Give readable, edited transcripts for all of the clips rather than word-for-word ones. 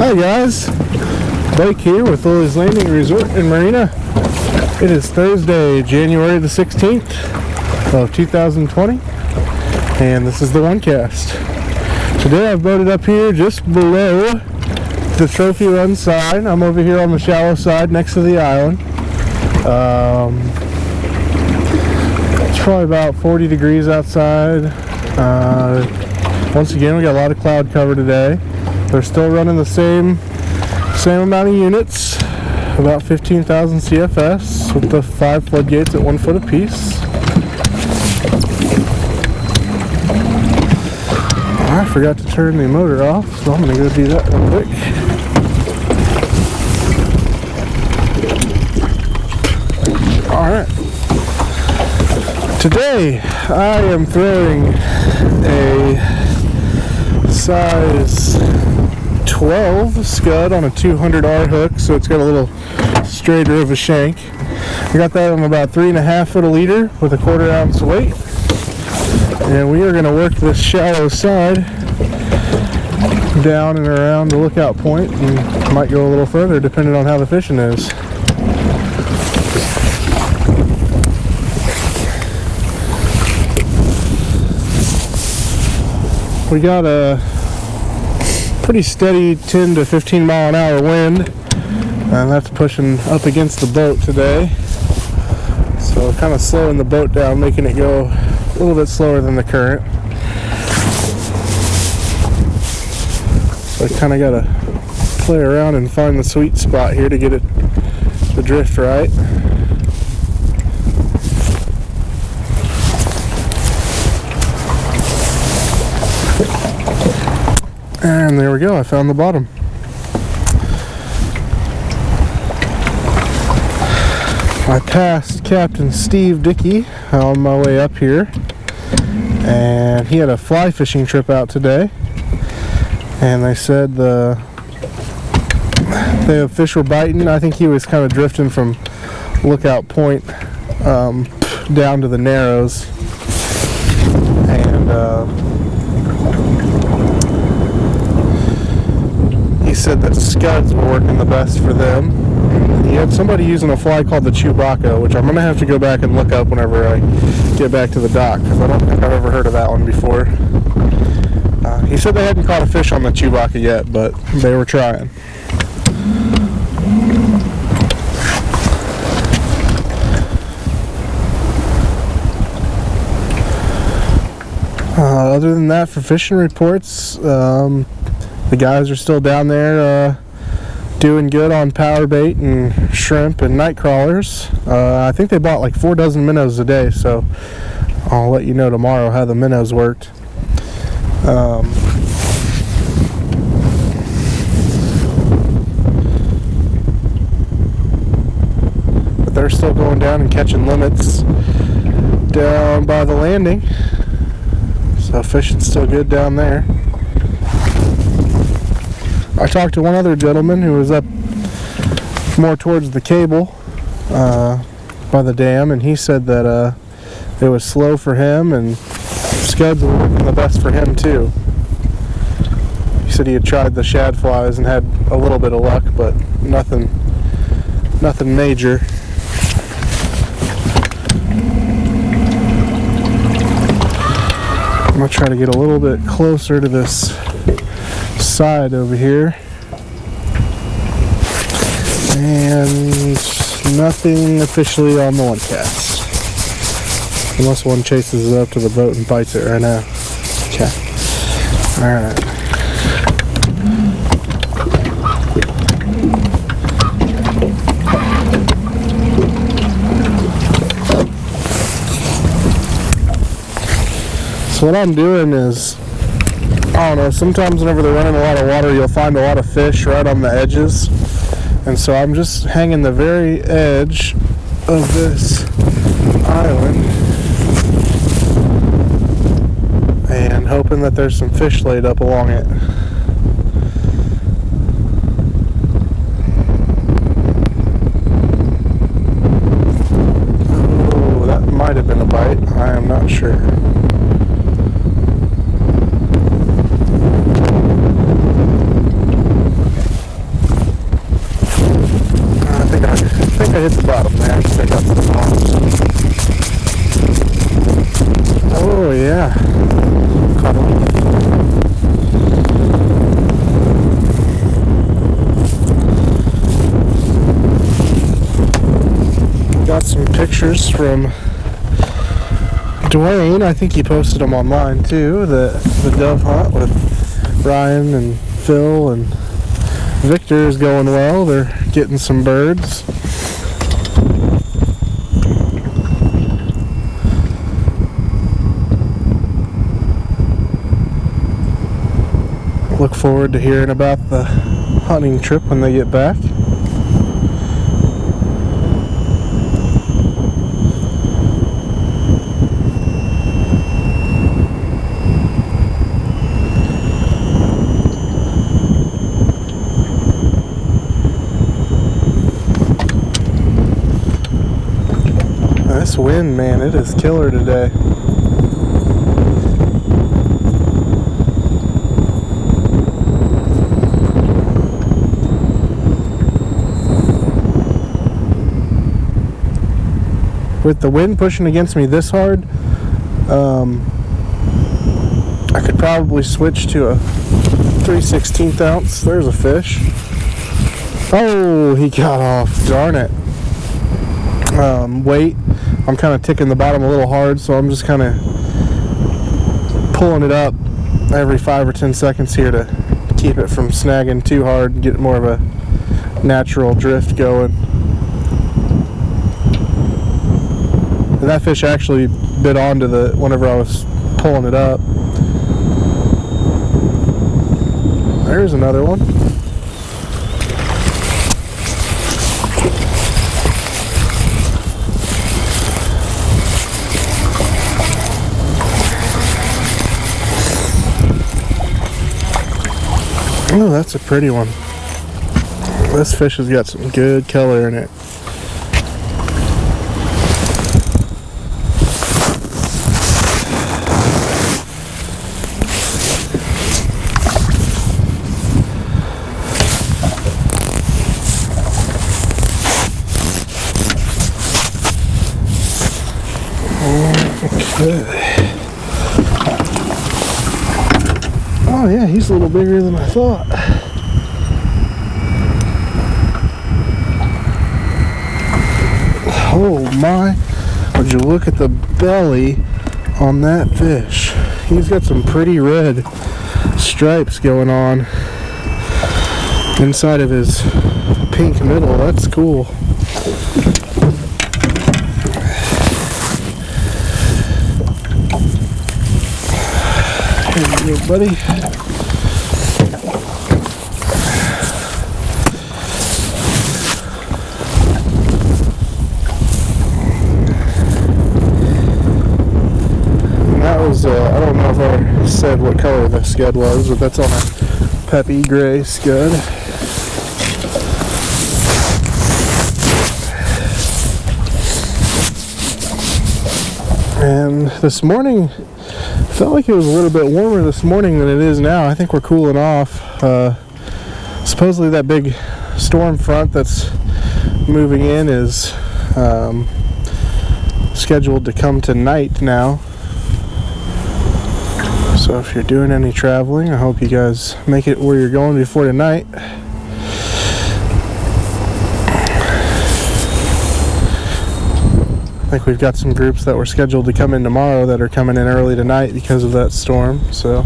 Hi guys, Blake here with Lilleys Landing Resort and Marina. It is Thursday, January the 16th of 2020, and this is the OneCast. Today I've boated up here just below the trophy run side. I'm over here on the shallow side next to the island. It's probably about 40 degrees outside. Once again, we got a lot of cloud cover today. They're still running the same amount of units, about 15,000 CFS with the 5 floodgates at 1 foot apiece. I forgot to turn the motor off, so I'm going to go do that real quick. Alright. Today I am throwing a size 12 scud on a 200R hook, so it's got a little straighter of a shank. I got that on about 3.5 foot a leader with a 1/4 ounce weight, and we are going to work this shallow side down and around the lookout point, and might go a little further depending on how the fishing is. We got a pretty steady 10 to 15 mile an hour wind, and that's pushing up against the boat today, so kind of slowing the boat down, making it go a little bit slower than the current. So I kind of got to play around and find the sweet spot here to get it the drift right. And there we go, I found the bottom. I passed Captain Steve Dickey on my way up here, and he had a fly fishing trip out today, and they said the fish were biting. I think he was kind of drifting from Lookout Point down to the Narrows, and he said that scuds were working the best for them. He had somebody using a fly called the Chewbacca, which I'm going to have to go back and look up whenever I get back to the dock, because I don't think I've ever heard of that one before. He said they hadn't caught a fish on the Chewbacca yet, but they were trying. Other than that, for fishing reports, the guys are still down there doing good on power bait and shrimp and night crawlers. I think they bought like 4 dozen minnows a day, so I'll let you know tomorrow how the minnows worked. But they're still going down and catching limits down by the landing, so fishing's still good down there. I talked to one other gentleman who was up more towards the cable by the dam, and he said that it was slow for him, and scuds were working the best for him too. He said he had tried the shad flies and had a little bit of luck, but nothing major. I'm going to try to get a little bit closer to this side over here, and nothing officially on the OneCast, unless one chases it up to the boat and bites it right now. Okay. Alright. So what I'm doing is, I don't know, sometimes whenever they're running a lot of water, you'll find a lot of fish right on the edges. And so I'm just hanging the very edge of this island and hoping that there's some fish laid up along it. Oh, that might have been a bite. I am not sure. got some pictures from Dwayne. I think he posted them online too. The dove hunt with Ryan and Phil and Victor is going well. They're getting some birds. Look forward to hearing about the hunting trip when they get back. This wind, man, it is killer today. With the wind pushing against me this hard, I could probably switch to a 3/16 ounce. There's a fish. Oh, he got off. Darn it. Wait. I'm kind of ticking the bottom a little hard, so I'm just kind of pulling it up every 5 or 10 seconds here to keep it from snagging too hard and get more of a natural drift going. And that fish actually bit onto whenever I was pulling it up. There's another one. Oh, that's a pretty one. This fish has got some good color in it. Okay. Oh yeah, he's a little bigger than I thought. Oh my, would you look at the belly on that fish. He's got some pretty red stripes going on inside of his pink middle. That's cool. Here you go, buddy. That was, I don't know if I said what color the scud was, but that's on a peppy gray scud. And this morning, felt like it was a little bit warmer this morning than it is now. I think we're cooling off. Supposedly that big storm front that's moving in is scheduled to come tonight now. So if you're doing any traveling, I hope you guys make it where you're going before tonight. I think we've got some groups that were scheduled to come in tomorrow that are coming in early tonight because of that storm, so.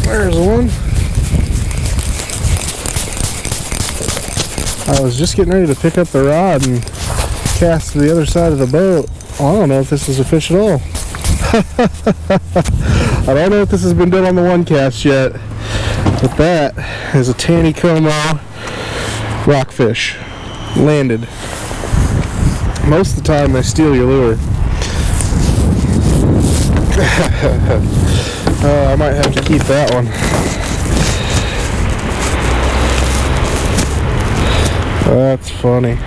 There's one. I was just getting ready to pick up the rod and cast to the other side of the boat. Well, I don't know if this is a fish at all. I don't know if this has been done on the one cast yet, but that is a Taneycomo rockfish. Landed. Most of the time they steal your lure. I might have to keep that one. That's funny.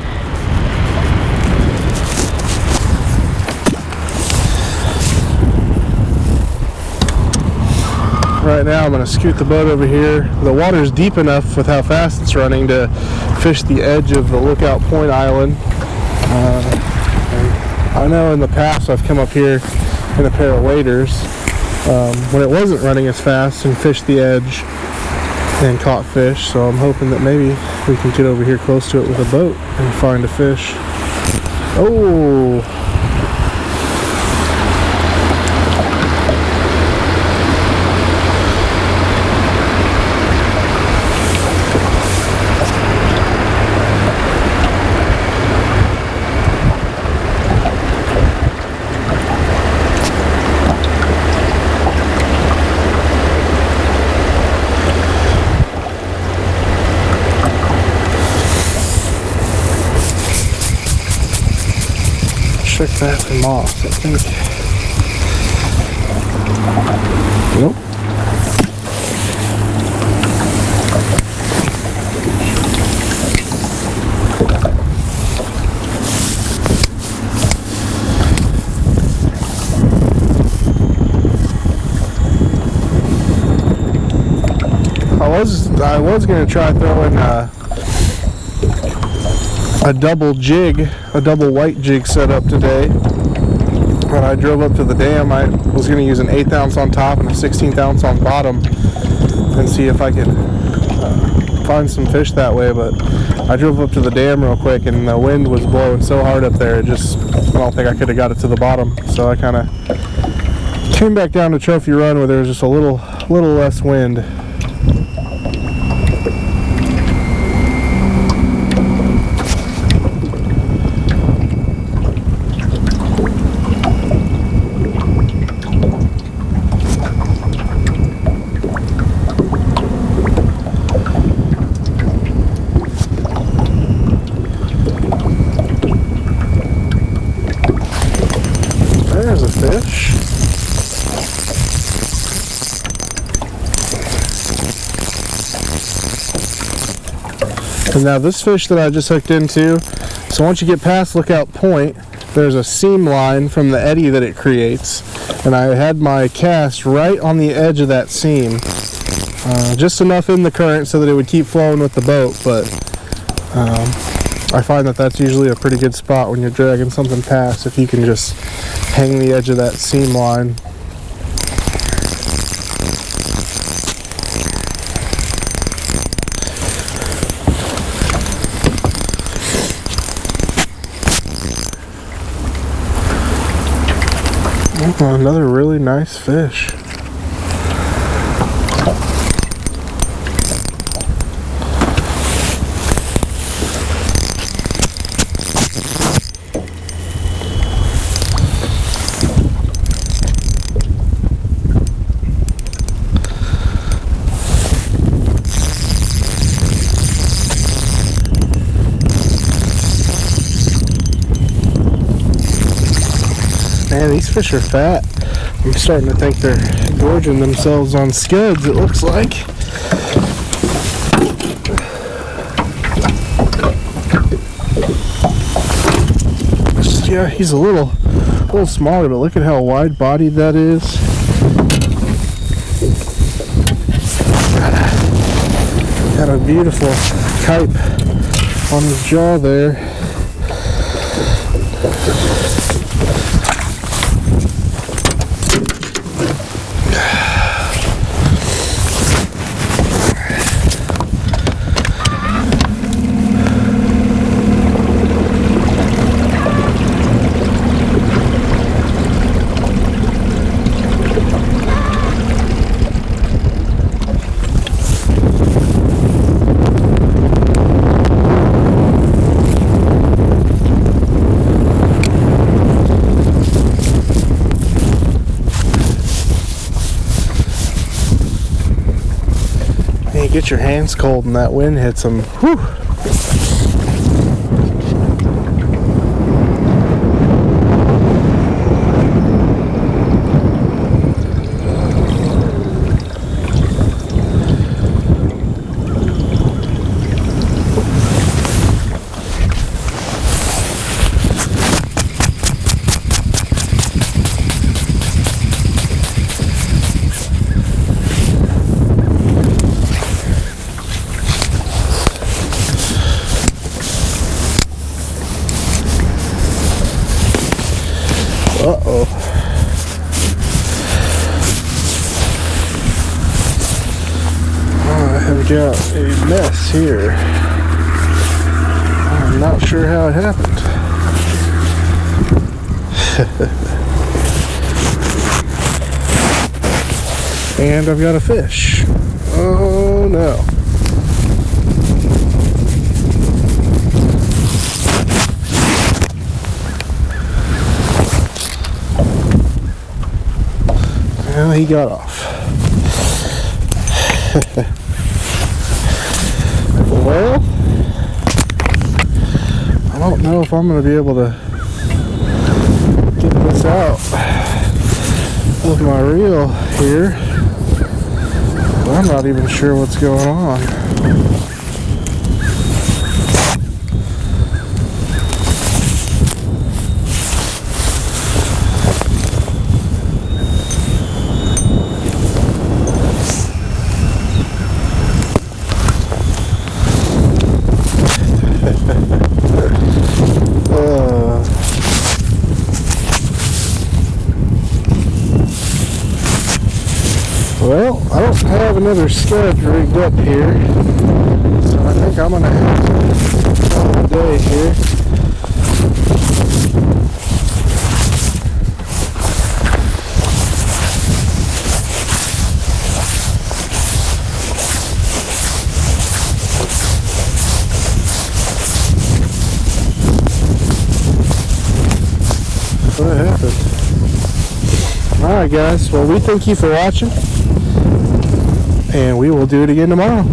Right now I'm going to scoot the boat over here. The water's deep enough with how fast it's running to fish the edge of the Lookout Point Island. And I know in the past I've come up here in a pair of waders when it wasn't running as fast and fished the edge and caught fish, so I'm hoping that maybe we can get over here close to it with a boat and find a fish. Oh! Check that for moss, I think. Nope. I was gonna try throwing a double jig, a double white jig setup today. When I drove up to the dam, I was going to use an 1/8 ounce on top and a 1/16 ounce on bottom and see if I could find some fish that way, but I drove up to the dam real quick and the wind was blowing so hard up there, I don't think I could have got it to the bottom. So I kind of came back down to Trophy Run where there was just a little less wind. There's a fish. And now this fish that I just hooked into, so once you get past Lookout Point, there's a seam line from the eddy that it creates. And I had my cast right on the edge of that seam. Just enough in the current so that it would keep flowing with the boat, but I find that that's usually a pretty good spot when you're dragging something past, if you can just hang the edge of that seam line. Oh, another really nice fish. Man, these fish are fat. I'm starting to think they're gorging themselves on scuds, it looks like. Yeah, he's a little smaller, but look at how wide-bodied that is. Got a beautiful type on his jaw there. You get your hands cold and that wind hits them. Whew. Uh-oh. I have got a mess here. I'm not sure how it happened. And I've got a fish. Oh no. Well, he got off. Well, I don't know if I'm going to be able to get this out with my reel here. I'm not even sure what's going on. Well, I don't have another scud rigged up here, so I think I'm going to have to call it a day here. What happened? Alright guys, well we thank you for watching, and we will do it again tomorrow.